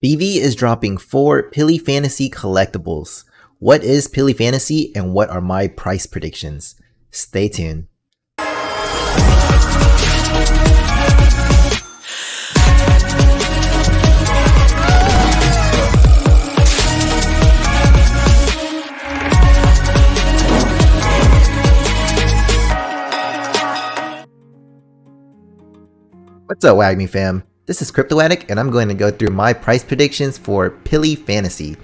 VEVE is dropping 4 Pili Fantasy collectibles. What is Pili Fantasy and what are my price predictions? Stay tuned. What's up, WAGME fam? This is Crypto Addict, and I'm going to go through my price predictions for Pili Fantasy.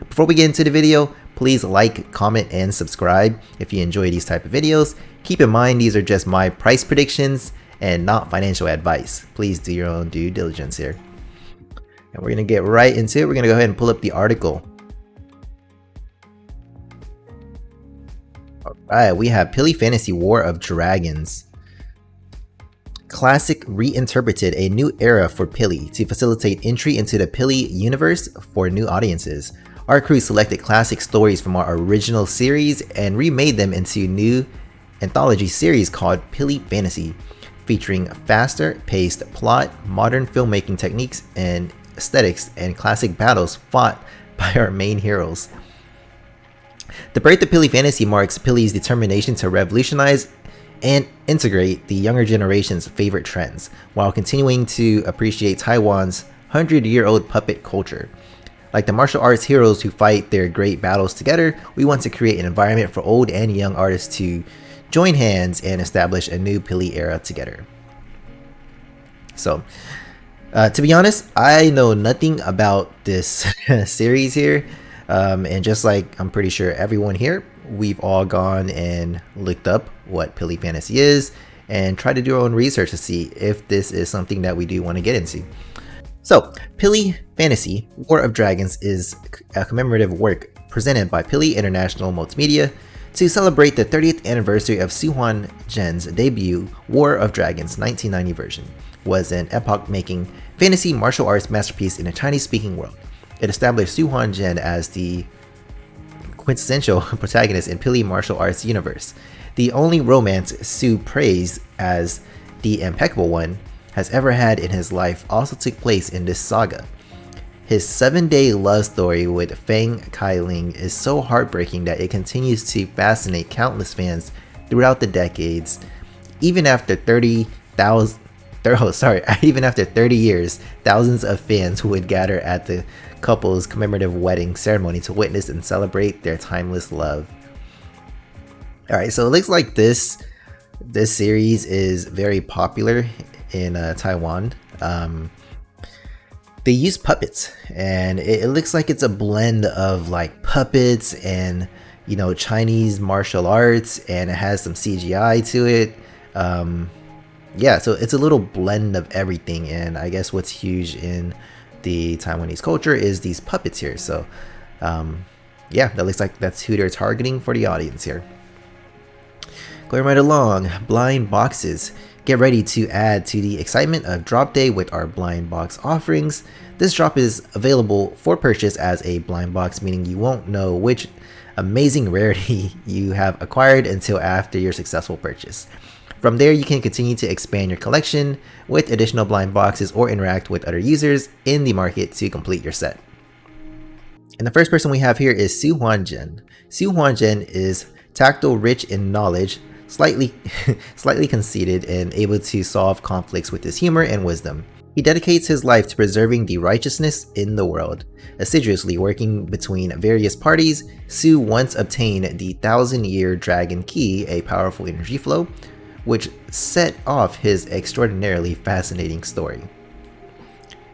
Before we get into the video, please like, comment, and subscribe if you enjoy these type of videos. Keep in mind these are just my price predictions and not financial advice. Please do your own due diligence here. And we're going to get right into it. We're going to go ahead and pull up the article. Alright, we have Pili Fantasy War of Dragons. Classic reinterpreted a new era for Pili to facilitate entry into the Pili universe for new audiences. Our crew selected classic stories from our original series and remade them into a new anthology series called Pili Fantasy, featuring faster paced plot, modern filmmaking techniques and aesthetics, and classic battles fought by our main heroes. The birth of Pili Fantasy marks Pili's determination to revolutionize and integrate the younger generation's favorite trends, while continuing to appreciate Taiwan's 100-year-old puppet culture. Like the martial arts heroes who fight their great battles together, we want to create an environment for old and young artists to join hands and establish a new Pili era together. So, to be honest, I know nothing about this series here, and just like I'm pretty sure everyone here, we've all gone and looked up what Pili Fantasy is and tried to do our own research to see if this is something that we do want to get into. So, Pili Fantasy War of Dragons is a commemorative work presented by Pili International Multimedia to celebrate the 30th anniversary of Su Huan Zhen's debut. War of Dragons 1990 version was an epoch-making fantasy martial arts masterpiece in a Chinese-speaking world. It established Su Huan Zhen as the quintessential protagonist in Pili martial arts universe. The only romance Su praised as the impeccable one has ever had in his life also took place in this saga. His 7-day love story with Feng Kailing is so heartbreaking that it continues to fascinate countless fans throughout the decades. Even after 30 years, thousands of fans would gather at the couple's commemorative wedding ceremony to witness and celebrate their timeless love. Alright, so it looks like this series is very popular in Taiwan. They use puppets, and it looks like it's a blend of like puppets and, you know, Chinese martial arts, and it has some CGI to it. Yeah, so it's a little blend of everything, and I guess what's huge in the Taiwanese culture is these puppets here. So yeah, that looks like that's who they're targeting for the audience here. Going right along, blind boxes. Get ready to add to the excitement of drop day with our blind box offerings. This drop is available for purchase as a blind box, meaning you won't know which amazing rarity you have acquired until after your successful purchase. From there, you can continue to expand your collection with additional blind boxes or interact with other users in the market to complete your set. And the first person we have here is Su Huan Zhen. Su Huan Zhen is tactile, rich in knowledge, slightly conceited, and able to solve conflicts with his humor and wisdom. He dedicates his life to preserving the righteousness in the world. Assiduously working between various parties, Su once obtained the 1,000-year dragon key, a powerful energy flow, which set off his extraordinarily fascinating story.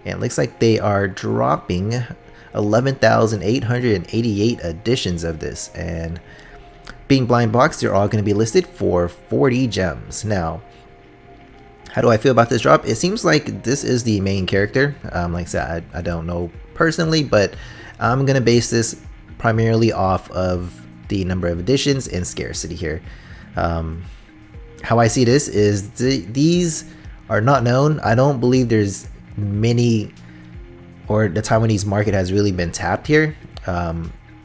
And it looks like they are dropping 11,888 editions of this, and being blind boxed, they're all going to be listed for 40 gems. Now, how do I feel about this drop? It seems like this is the main character. Like I said, I don't know personally, but I'm going to base this primarily off of the number of editions and scarcity here. How I see this is these are not known. I don't believe there's many, or the Taiwanese market has really been tapped here.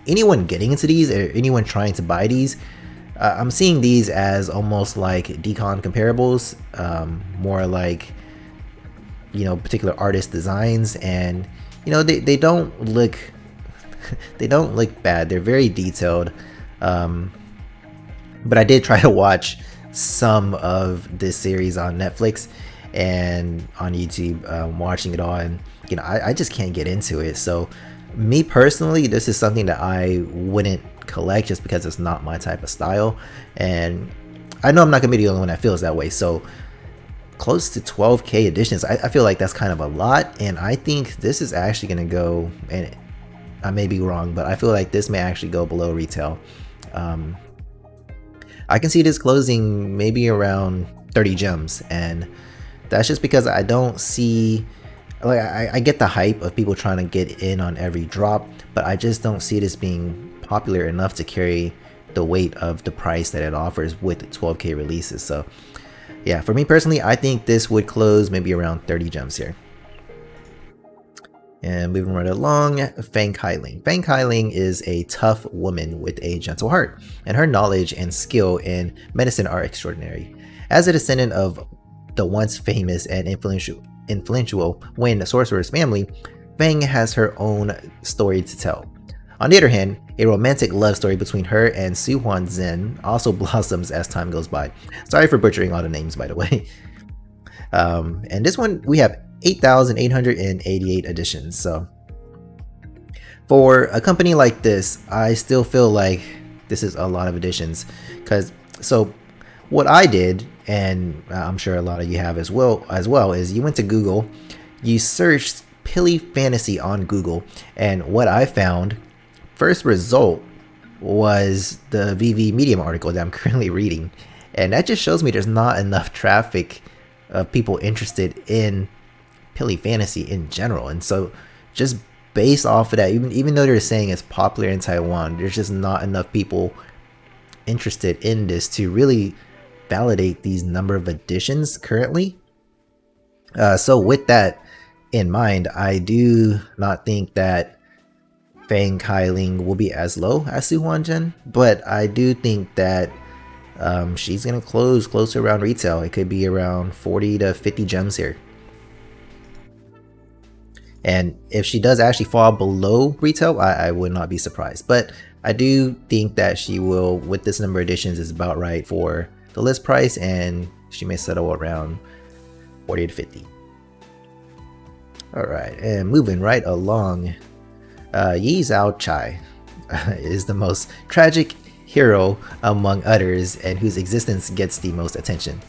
Anyone getting into these, or anyone trying to buy these, I'm seeing these as almost like decon comparables, more like, you know, particular artist designs, and they don't look they don't look bad. They're very detailed. But I did try to watch some of this series on Netflix and on YouTube, watching it all, and I just can't get into it. So me personally, this is something that I wouldn't collect just because it's not my type of style, and I know I'm not gonna be the only one that feels that way. So close to 12k editions, I feel like that's kind of a lot, and I think this is actually gonna go, and I may be wrong, but I feel like this may actually go below retail. I can see this closing maybe around 30 gems, and that's just because I don't see, like, I get the hype of people trying to get in on every drop, but I just don't see this being popular enough to carry the weight of the price that it offers with 12k releases. So yeah, for me personally, I think this would close maybe around 30 gems here. And moving right along, Feng Kailing. Feng Kailing is a tough woman with a gentle heart, and her knowledge and skill in medicine are extraordinary. As a descendant of the once famous and influential Wind sorcerer's family, Feng has her own story to tell. On the other hand, a romantic love story between her and Su Huan Zhen also blossoms as time goes by. Sorry for butchering all the names, by the way. And this one, we have 8,888 editions. So for a company like this, I still feel like this is a lot of editions. So what I did, and I'm sure a lot of you have as well, is you went to Google, you searched Pili Fantasy on Google, and what I found, first result was the VEVE Medium article that I'm currently reading, and that just shows me there's not enough traffic of people interested in Pili Fantasy in general. And so just based off of that, even though they're saying it's popular in Taiwan, there's just not enough people interested in this to really validate these number of editions currently. So with that in mind, I do not think that Feng Kailing will be as low as Su Huanzhen, but I do think that she's gonna close closer around retail. It could be around 40 to 50 gems here. And if she does actually fall below retail, I would not be surprised. But I do think that she will, with this number of editions, is about right for the list price, and she may settle around 40 to 50. Alright, and moving right along, Yi Zhao Chai is the most tragic hero among others, and whose existence gets the most attention.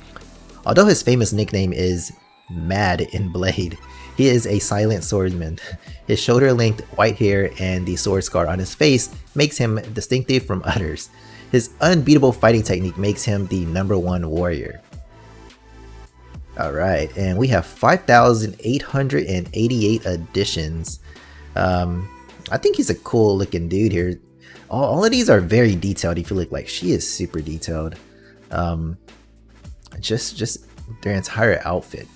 Although his famous nickname is Mad in Blade, he is a silent swordsman. His shoulder-length white hair and the sword scar on his face makes him distinctive from others. His unbeatable fighting technique makes him the #1 warrior. Alright, and we have 5,888 editions. I think he's a cool looking dude here. All of these are very detailed. If you look, like, she is super detailed. Just their entire outfit.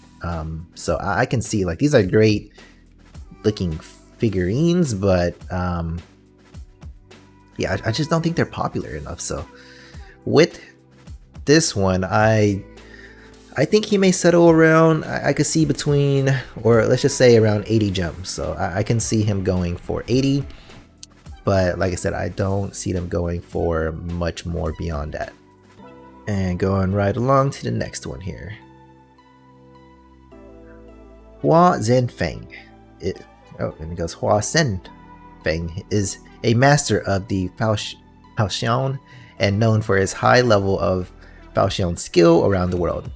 So I can see, like, these are great looking figurines, but yeah, I just don't think they're popular enough. So with this one, I think he may settle around, I could see between, or let's just say around 80 gems. So I can see him going for 80, but like I said, I don't see them going for much more beyond that. And going right along to the next one here. Hua Zhenfeng. And it goes Hua Zhenfeng is a master of the Faoxian and known for his high level of Faoxian skill around the world.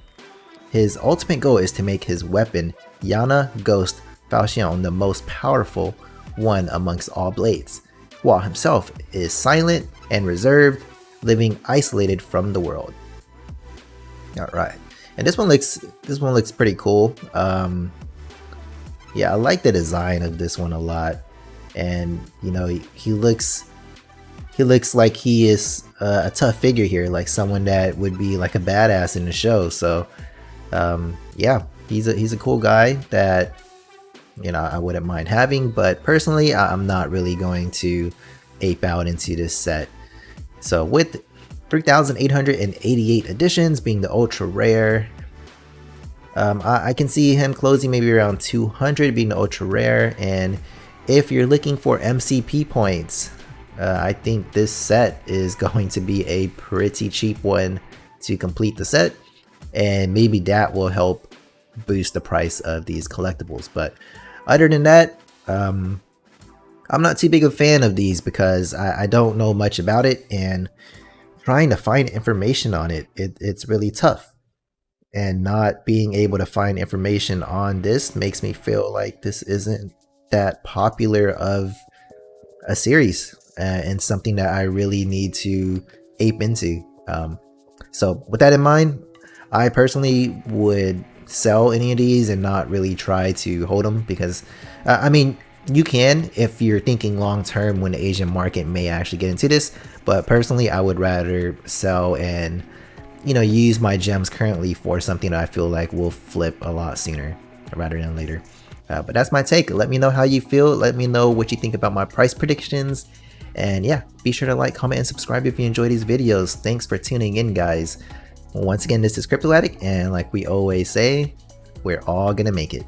His ultimate goal is to make his weapon, Yana Ghost Faoxian, the most powerful one amongst all blades. Hua himself is silent and reserved, living isolated from the world. Alright, and this one looks pretty cool. Yeah, I like the design of this one a lot, and you know, he looks like he is a tough figure here, like someone that would be like a badass in the show. So yeah, he's a cool guy that, you know, I wouldn't mind having, but personally I'm not really going to ape out into this set. So with 3,888 editions being the ultra rare, I can see him closing maybe around 200, being ultra rare. And if you're looking for MCP points, I think this set is going to be a pretty cheap one to complete the set, and maybe that will help boost the price of these collectibles. But other than that, I'm not too big a fan of these because I don't know much about it, and trying to find information on it's really tough. And not being able to find information on this makes me feel like this isn't that popular of a series, and something that I really need to ape into. So with that in mind, I personally would sell any of these and not really try to hold them, because I mean, you can if you're thinking long term when the Asian market may actually get into this, but personally I would rather sell and, you know, use my gems currently for something that I feel like will flip a lot sooner rather than later. But that's my take. Let me know how you feel. Let me know what you think about my price predictions. And yeah, be sure to like, comment, and subscribe if you enjoy these videos. Thanks for tuning in, guys. Once again, this is Crypto Addict, and like we always say, we're all gonna make it.